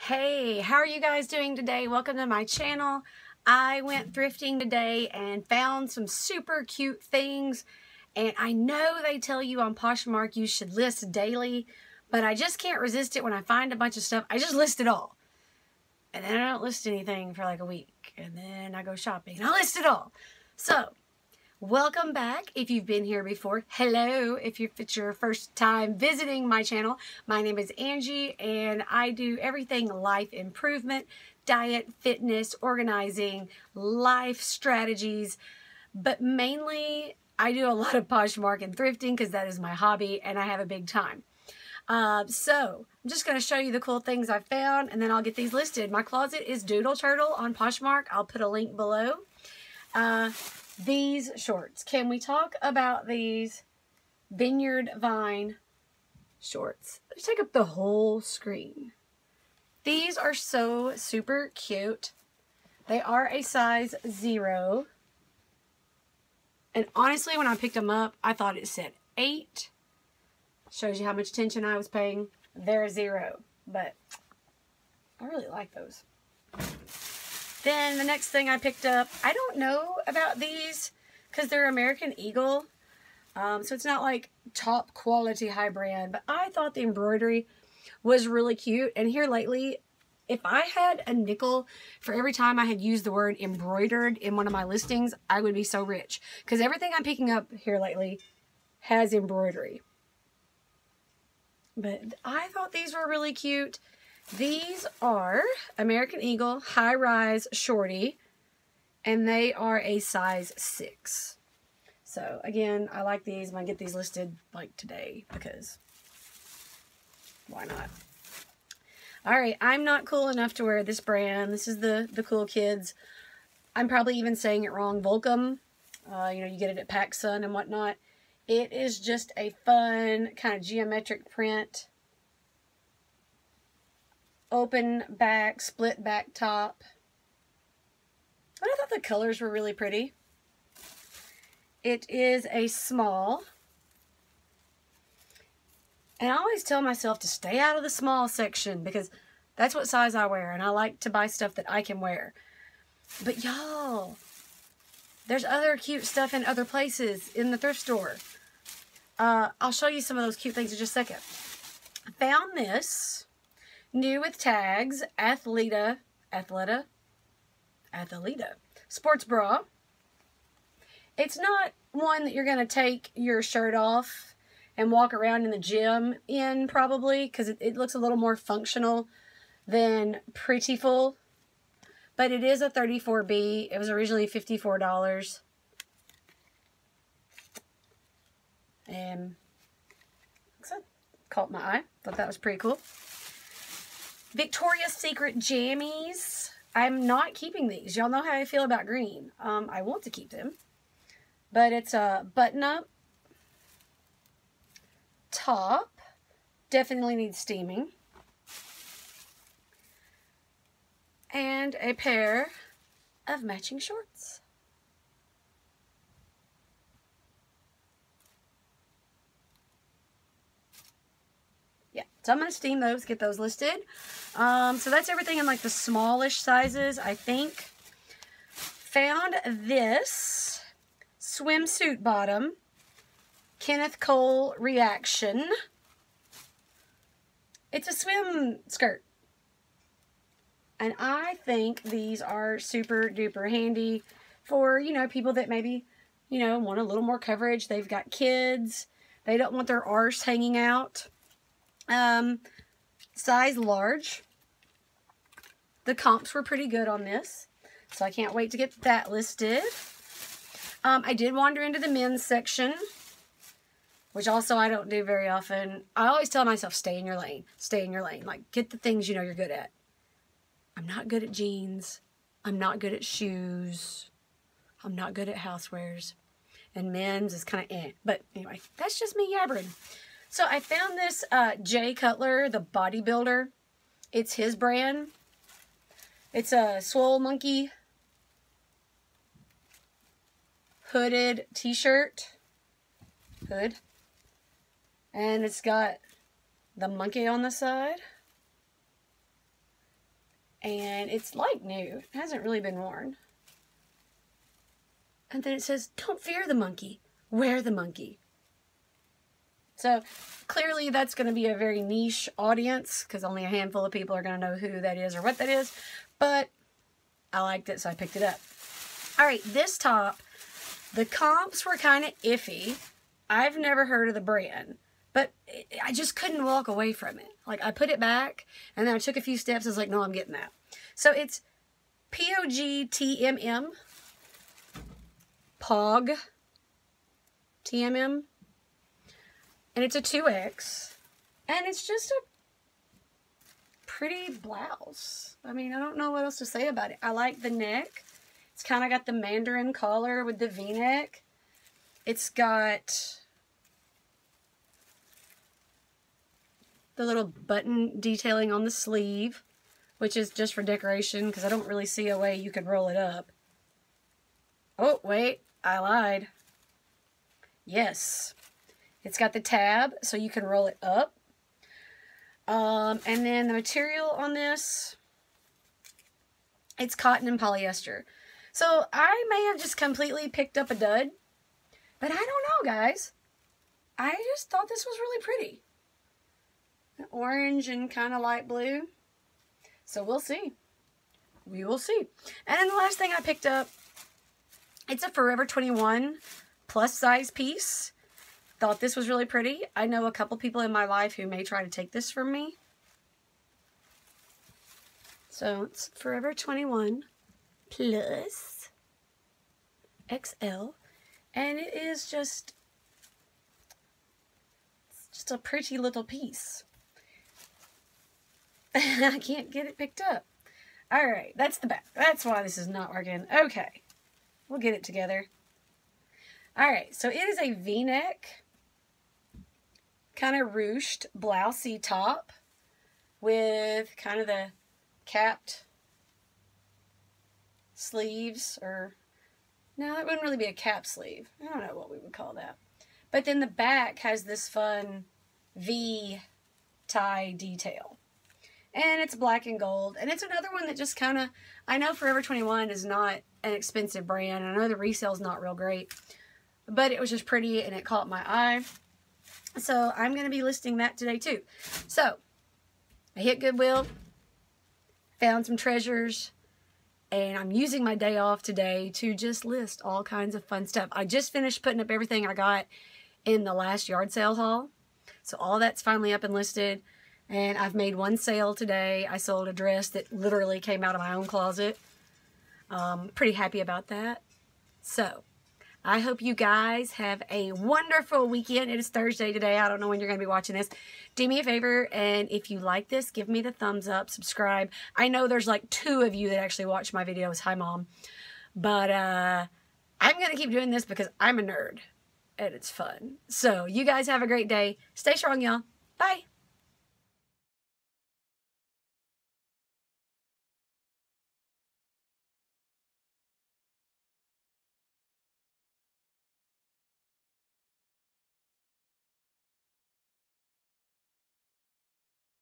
Hey, how are you guys doing today? Welcome to my channel. I went thrifting today and found some super cute things. And I know they tell you on Poshmark you should list daily, but I just can't resist it when I find a bunch of stuff. I just list it all. And then I don't list anything for like a week. And then I go shopping and I list it all. So, welcome back if you've been here before. Hello if it's your first time visiting my channel. My name is Angie and I do everything life improvement, diet, fitness, organizing, life strategies, but mainly I do a lot of Poshmark and thrifting because that is my hobby and I have a big time. So I'm just going to show you the cool things I found and then I'll get these listed. My closet is Doodle Turtle on Poshmark. I'll put a link below. These shorts. Can we talk about these Vineyard Vine shorts? Let's take up the whole screen. These are so super cute. They are a size 0. And honestly, when I picked them up, I thought it said 8. Shows you how much attention I was paying. They're 0. But I really like those. Then the next thing I picked up, I don't know about these because they're American Eagle. So it's not like top quality high brand, but I thought the embroidery was really cute. And here lately, if I had a nickel for every time I had used the word embroidered in one of my listings, I would be so rich. Because everything I'm picking up here lately has embroidery. But I thought these were really cute. These are American Eagle High Rise Shorty, and they are a size 6. So again, I like these. I'm gonna get these listed like today because why not? All right, I'm not cool enough to wear this brand. This is the cool kids. I'm probably even saying it wrong. Volcom. You know, you get it at PacSun and whatnot. It is just a fun kind of geometric print. Open back, split back top. But I thought the colors were really pretty. It is a small. And I always tell myself to stay out of the small section because that's what size I wear. And I like to buy stuff that I can wear. But y'all, there's other cute stuff in other places in the thrift store. I'll show you some of those cute things in just a second. I found this. New with tags, Athleta sports bra. It's not one that you're going to take your shirt off and walk around in the gym in probably because it looks a little more functional than Prettyful. But it is a 34B. It was originally $54. And caught my eye. Thought that was pretty cool. Victoria's Secret jammies. I'm not keeping these. Y'all know how I feel about green. I want to keep them. But it's a button-up top. Definitely needs steaming. And a pair of matching shorts. So I'm going to steam those, get those listed. So that's everything in like the smallish sizes, I think. Found this swimsuit bottom, Kenneth Cole Reaction. It's a swim skirt. And I think these are super duper handy for, you know, people that maybe, you know, want a little more coverage. They've got kids. They don't want their arse hanging out. Size large. The comps were pretty good on this, so I can't wait to get that listed. I did wander into the men's section, which also I don't do very often. I always tell myself, stay in your lane, stay in your lane. Like, get the things you know you're good at. I'm not good at jeans. I'm not good at shoes. I'm not good at housewares. And men's is kind of eh. But anyway, that's just me yabbering. So I found this Jay Cutler, the bodybuilder. It's his brand. It's a Swole monkey hooded t-shirt. Hood. And it's got the monkey on the side. And it's like new. It hasn't really been worn. And then it says, don't fear the monkey, wear the monkey. So clearly that's going to be a very niche audience because only a handful of people are going to know who that is or what that is. But I liked it, so I picked it up. All right, this top, the comps were kind of iffy. I've never heard of the brand, but I just couldn't walk away from it. Like, I put it back, and then I took a few steps. I was like, no, I'm getting that. So it's POG-TMM. POG TMM. And it's a 2X. And it's just a pretty blouse. I mean, I don't know what else to say about it. I like the neck. It's kind of got the mandarin collar with the V-neck. It's got the little button detailing on the sleeve, which is just for decoration because I don't really see a way you could roll it up. Oh, wait. I lied. Yes. It's got the tab, so you can roll it up. And then the material on this, it's cotton and polyester. So I may have just completely picked up a dud, but I don't know, guys. I just thought this was really pretty. Orange and kind of light blue. So we'll see. We will see. And then the last thing I picked up, it's a Forever 21 plus size piece. Thought this was really pretty. I know a couple people in my life who may try to take this from me. So it's Forever 21 plus XL. And it is just, it's just a pretty little piece. I can't get it picked up. Alright, that's the back. That's why this is not working. Okay. We'll get it together. Alright, so it is a V-neck, kind of ruched, blousey top with kind of the capped sleeves, or no, that wouldn't really be a cap sleeve. I don't know what we would call that. But then the back has this fun V tie detail. And it's black and gold. And it's another one that just kind of, I know Forever 21 is not an expensive brand. I know the resale's not real great. But it was just pretty and it caught my eye. So I'm going to be listing that today too. So I hit Goodwill, found some treasures, and I'm using my day off today to just list all kinds of fun stuff. I just finished putting up everything I got in the last yard sale haul. So all that's finally up and listed. And I've made one sale today. I sold a dress that literally came out of my own closet. Pretty happy about that. So I hope you guys have a wonderful weekend. It is Thursday today. I don't know when you're going to be watching this. Do me a favor, and if you like this, give me the thumbs up, subscribe. I know there's like 2 of you that actually watch my videos. Hi, Mom. But I'm going to keep doing this because I'm a nerd, and it's fun. So you guys have a great day. Stay strong, y'all. Bye.